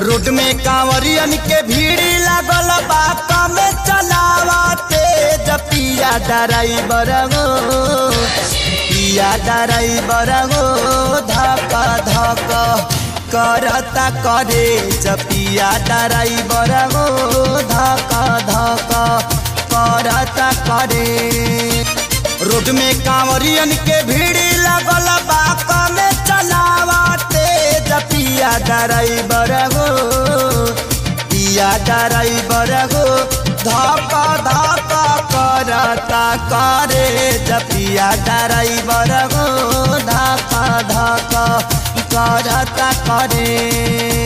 Road में कांवरियन के भीड़ लागल बा कम चलावते पिया ड्राइवर हो पिया ड्राइवर हो धक धक करता करे पिया ड्राइवर हो धक धक करता करे। रोड में कांवरियन के भीड़ लागल बा कम चलावते पिया ड्राइवर हो पिया ड्राइवर हो धक धक करता करे पिया ड्राइवर हो धक धक करता करे।